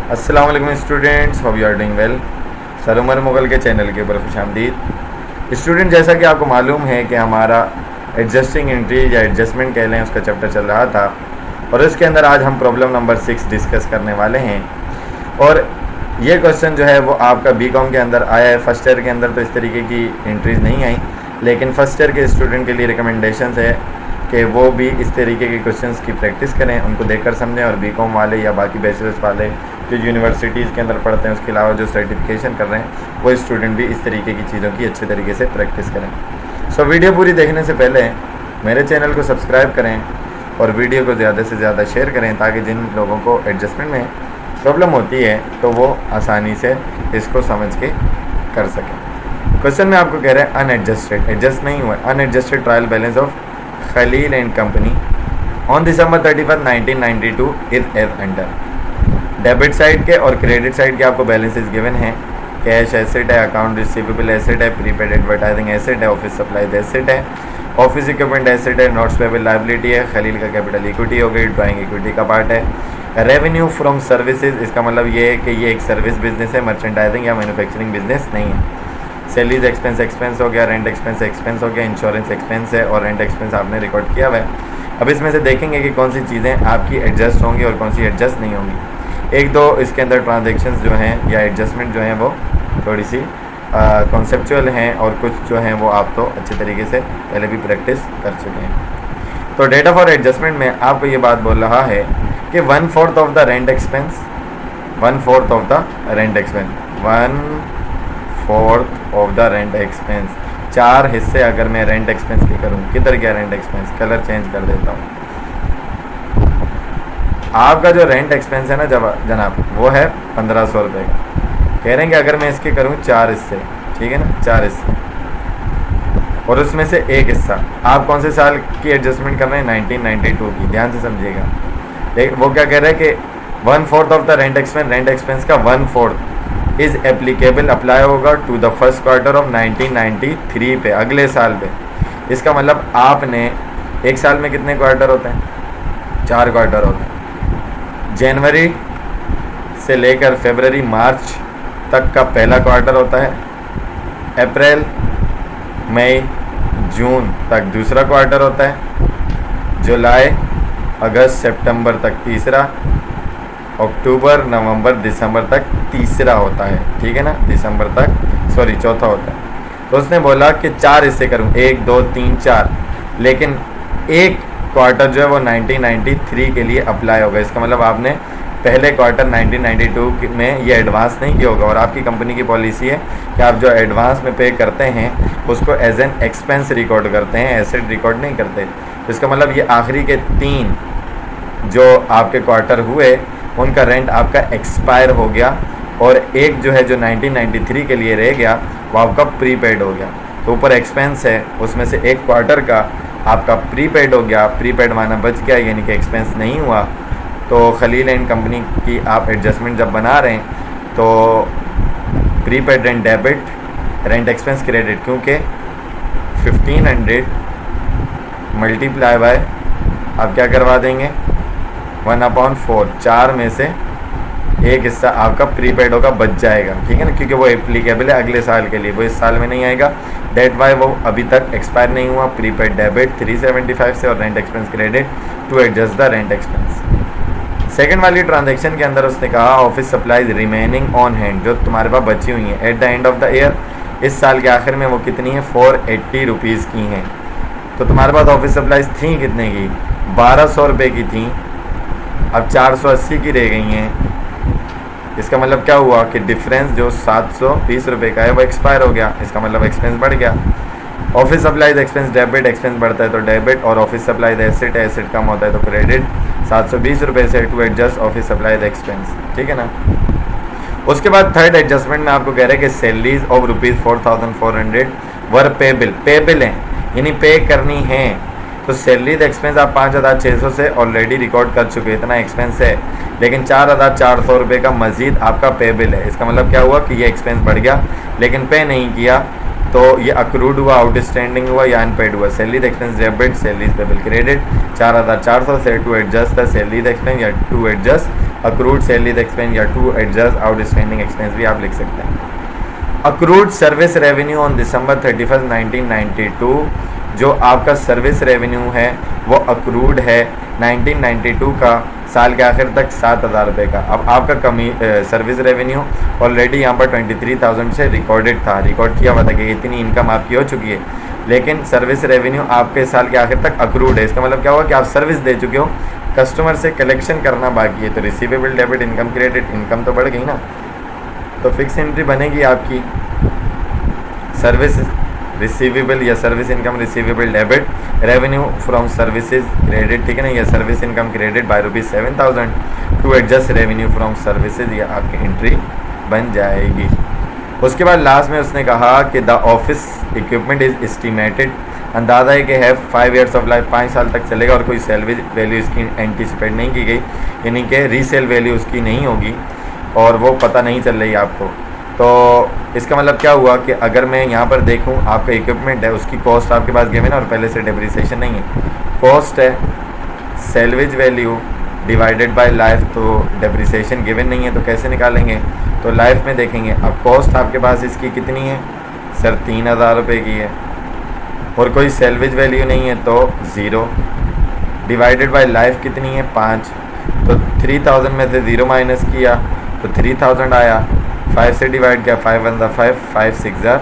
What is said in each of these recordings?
अस्सलाम वालेकुम students, hope you are doing well. Sir Umar Mughal के चैनल के ऊपर खुशामदीद। स्टूडेंट, जैसा कि आपको मालूम है कि हमारा एडजस्टिंग एंट्री या एडजस्टमेंट कह लें उसका चैप्टर चल रहा था और इसके अंदर आज हम प्रॉब्लम नंबर 6 डिस्कस करने वाले हैं। और ये क्वेश्चन जो है वो आपका बीकॉम के अंदर आया है। फर्स्ट ईयर के अंदर तो इस तरीके की एंट्रीज़ नहीं आई, लेकिन फर्स्ट ईयर के स्टूडेंट के लिए रिकमेंडेशन है कि वो भी इस तरीके के क्वेश्चंस की प्रैक्टिस करें, उनको देखकर समझें। और बीकॉम वाले या बाकी बैचलर्स वाले जो यूनिवर्सिटीज़ के अंदर पढ़ते हैं, उसके अलावा जो सर्टिफिकेशन कर रहे हैं, वो स्टूडेंट भी इस तरीके की चीज़ों की अच्छे तरीके से प्रैक्टिस करें। सो वीडियो पूरी देखने से पहले मेरे चैनल को सब्सक्राइब करें और वीडियो को ज़्यादा से ज़्यादा शेयर करें, ताकि जिन लोगों को एडजस्टमेंट में प्रॉब्लम होती है तो वो आसानी से इसको समझ के कर सकें। क्वेश्चन में आपको कह रहे हैं अनएडजस्टेड, एडजस्ट नहीं हुआ, unadjusted trial balance of Khalil and company on December 31, 1992 is as under. Debit side के और क्रेडिट साइड के आपको बैलेंसेस गिवन हैं। कैश एसेट है, अकाउंट रिसीवेबल एसेट है, प्रीपेड एडवर्टाइजिंग एसेट है, ऑफिस सप्लाईज एसेट है, ऑफिस इक्विपमेंट एसेट है, नोट्स पेबल लायबिलिटी है, खलील का कैपिटल इक्विटी हो गई, ड्राइंग इक्विटी का पार्ट है। रेवेन्यू फ्रॉम सर्विसेज, इसका मतलब ये है कि ये एक सर्विस बिजनेस है, मर्चेंडाइजिंग या मैन्युफैक्चरिंग बिजनेस नहीं है। सैलरीज एक्सपेंस एक्सपेंस हो गया, रेंट एक्सपेंस एक्सपेंस हो गया, इंश्योरेंस एक्सपेंस है और रेंट एक्सपेंस आपने रिकॉर्ड किया हुआ है। अब इसमें से देखेंगे कि कौन सी चीज़ें आपकी एडजस्ट होंगी और कौन सी एडजस्ट नहीं होंगी। एक दो इसके अंदर ट्रांजेक्शन्स जो हैं या एडजस्टमेंट जो हैं वो थोड़ी सी कॉन्सेप्चुअल हैं और कुछ जो हैं वो आप तो अच्छे तरीके से पहले भी प्रैक्टिस कर चुके हैं। तो डेटा फॉर एडजस्टमेंट में आपको ये बात बोल रहा है कि 1/4 of the rent expense, 1/4 of the rent expense, 1/4 of the rent expense, 4 हिस्से अगर मैं रेंट एक्सपेंस के करूँ, किधर गया रेंट एक्सपेंस, कलर चेंज कर देता हूँ। आपका जो रेंट एक्सपेंस है ना जनाब, वो है 1500 रुपये का। कह रहे हैं कि अगर मैं इसके करूँ 4 हिस्से, ठीक है ना, 4 हिस्से, और उसमें से एक हिस्सा आप कौन से साल की एडजस्टमेंट कर रहे हैं, 1992 की। ध्यान से समझिएगा। वो क्या कह रहे हैं कि 1/4 ऑफ द रेंट एक्सपेंस का 1/4 इज़ एप्लीकेबल, अप्लाई होगा to the first quarter of 1993 पे, अगले साल पे। इसका मतलब आपने एक साल में कितने क्वार्टर होते हैं, 4 क्वार्टर होते हैं। जनवरी से लेकर फरवरी मार्च तक का पहला क्वार्टर होता है, अप्रैल मई जून तक दूसरा क्वार्टर होता है, जुलाई अगस्त सितंबर तक तीसरा, अक्टूबर नवंबर दिसंबर तक तीसरा होता है, ठीक है ना, दिसंबर तक चौथा होता है। तो उसने बोला कि 4 हिस्से करूँ, 1 2 3 4, लेकिन एक क्वार्टर जो है वो 1993 के लिए अप्लाई होगा। इसका मतलब आपने पहले क्वार्टर 1992 में ये एडवांस नहीं किया होगा, और आपकी कंपनी की पॉलिसी है कि आप जो एडवांस में पे करते हैं उसको एज एन एक्सपेंस रिकॉर्ड करते हैं, एसेट रिकॉर्ड नहीं करते। तो इसका मतलब ये आखिरी के 3 जो आपके क्वार्टर हुए उनका रेंट आपका एक्सपायर हो गया, और एक जो है जो 1993 के लिए रह गया वो आपका प्रीपेड हो गया। तो ऊपर एक्सपेंस है, उसमें से एक क्वार्टर का आपका प्रीपेड हो गया, प्रीपेड माना बच गया, यानी कि एक्सपेंस नहीं हुआ। तो खलील एंड कंपनी की आप एडजस्टमेंट जब बना रहे हैं तो prepaid rent debit, rent expense credit, क्योंकि 1500 मल्टीप्लाई बाय आप क्या करवा देंगे 1/4, 4 में से एक हिस्सा आपका प्रीपेड होगा, बच जाएगा, ठीक है ना, क्योंकि वो एप्लीकेबल है अगले साल के लिए, वो इस साल में नहीं आएगा। डेट वाई वो अभी तक एक्सपायर नहीं हुआ। प्रीपेड डेबिट 375 से और rent expense credit to adjust the rent expense. Second वाली ट्रांजैक्शन के अंदर उसने कहा office supplies remaining on hand, जो तुम्हारे पास बची हुई हैं at the end of the year, इस साल के आखिर में वो कितनी है, 480 रुपीज़ की हैं। तो तुम्हारे पास ऑफिस सप्लाईज थी कितने की, 1200 रुपये की थी, अब 480 की रह गई हैं। इसका मतलब क्या हुआ कि डिफरेंस जो 720 रुपये का है वो एक्सपायर हो गया। इसका मतलब एक्सपेंस बढ़ गया। Office supplies expense debit, expense बढ़ता है तो डेबिट, और ऑफिस सप्लाईज एसेट, एसेट कम होता है तो क्रेडिट, 720 रुपये से to adjust office supplies expense, ठीक है ना। उसके बाद थर्ड एडजस्टमेंट में आपको कह रहे हैं कि सैलरीज ऑफ ₹4,400 वर पेबल हैं, यानी पे करनी है। तो सैलरीज एक्सपेंस आप 5,600 से ऑलरेडी रिकॉर्ड कर चुके, इतना एक्सपेंस है, लेकिन 4,400 रुपये का मज़ीद आपका पेबल है। इसका मतलब क्या हुआ कि ये एक्सपेंस बढ़ गया, लेकिन पे नहीं किया तो ये अक्रूड हुआ, आउटस्टैंडिंग हुआ या अनपेड हुआ। Salaries expense debit, salaries payable credit 4400 से to adjust the salaries expense या to adjust accrued salaries expense या टू एडजस्ट आउटस्टैंडिंग एक्सपेंस भी आप लिख सकते हैं। Accrued service revenue on December 31 1992, जो आपका सर्विस रेवेन्यू है वो अक्रूड है 1992 का साल के आखिर तक 7,000 रुपये का। अब आपका सर्विस रेवेन्यू ऑलरेडी यहाँ पर 23,000 से रिकॉर्ड किया हुआ था कि इतनी इनकम आपकी हो चुकी है, लेकिन सर्विस रेवेन्यू आपके साल के आखिर तक अक्रूड है। इसका मतलब क्या हुआ कि आप सर्विस दे चुके हो, कस्टमर से कलेक्शन करना बाकी है। तो receivable debit income credit, income तो बढ़ गई ना, तो फिक्स एंट्री बनेगी आपकी सर्विस रिसीवेबल या service income receivable debit revenue from services credit, ठीक है ना, या service income credit by ₹7,000 to adjust revenue from services, ये आपकी एंट्री बन जाएगी। उसके बाद लास्ट में उसने कहा कि the office equipment is estimated, अंदाज़ा है कि है 5 ईयर्स ऑफ लाइफ, 5 साल तक चलेगा और कोई सैलरी वैल्यू इसकी एंटिसिपेट नहीं की गई, यानी कि रीसेल वैल्यू उसकी नहीं होगी और वो पता नहीं चल रही आपको। तो इसका मतलब क्या हुआ कि अगर मैं यहाँ पर देखूँ आपका इक्विपमेंट है, उसकी कॉस्ट आपके पास गिवन है और पहले से डेप्रिसिएशन नहीं है, कॉस्ट है salvage value divided by life, तो डेप्रिसिएशन गिवन नहीं है तो कैसे निकालेंगे, तो लाइफ में देखेंगे। अब कॉस्ट आपके पास इसकी कितनी है सर, 3,000 रुपये की है और कोई सैलवेज वैल्यू नहीं है तो 0, डिवाइडेड बाय लाइफ कितनी है 5, तो 3,000 में से 0 माइनस किया तो 3,000 आया, 5 से डिवाइड किया 5 1 5, 5 6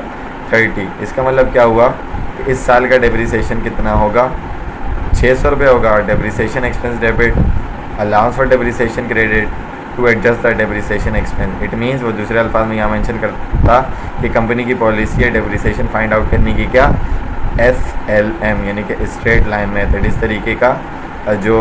30। इसका मतलब क्या हुआ कि इस साल का डेप्रिसिएशन कितना होगा 600 रुपये होगा। और depreciation expense debit allowance for depreciation credit to adjust the depreciation expense, it means वो दूसरे अल्फाज में यहाँ मेंशन करता कि कंपनी की पॉलिसी है डेप्रिसिएशन फाइंड आउट करने की क्या SLM यानी कि स्ट्रेट लाइन मेथड, इस तरीके का जो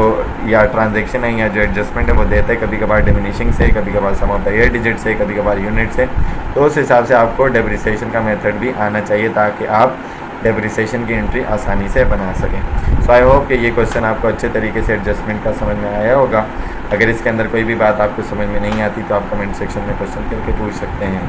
या ट्रांजैक्शन है या जो एडजस्टमेंट है वो देता है, कभी कभार डिमिनिशिंग से, कभी कभार सम ऑफ द ईयर डिजिट से, कभी कभार यूनिट से। तो उस हिसाब से आपको डेप्रिसिएशन का मेथड भी आना चाहिए ताकि आप डेप्रिसिएशन की एंट्री आसानी से बना सकें। सो आई होप कि ये क्वेश्चन आपको अच्छे तरीके से एडजस्टमेंट का समझ में आया होगा। अगर इसके अंदर कोई भी बात आपको समझ में नहीं आती तो आप कमेंट सेक्शन में क्वेश्चन करके पूछ सकते हैं।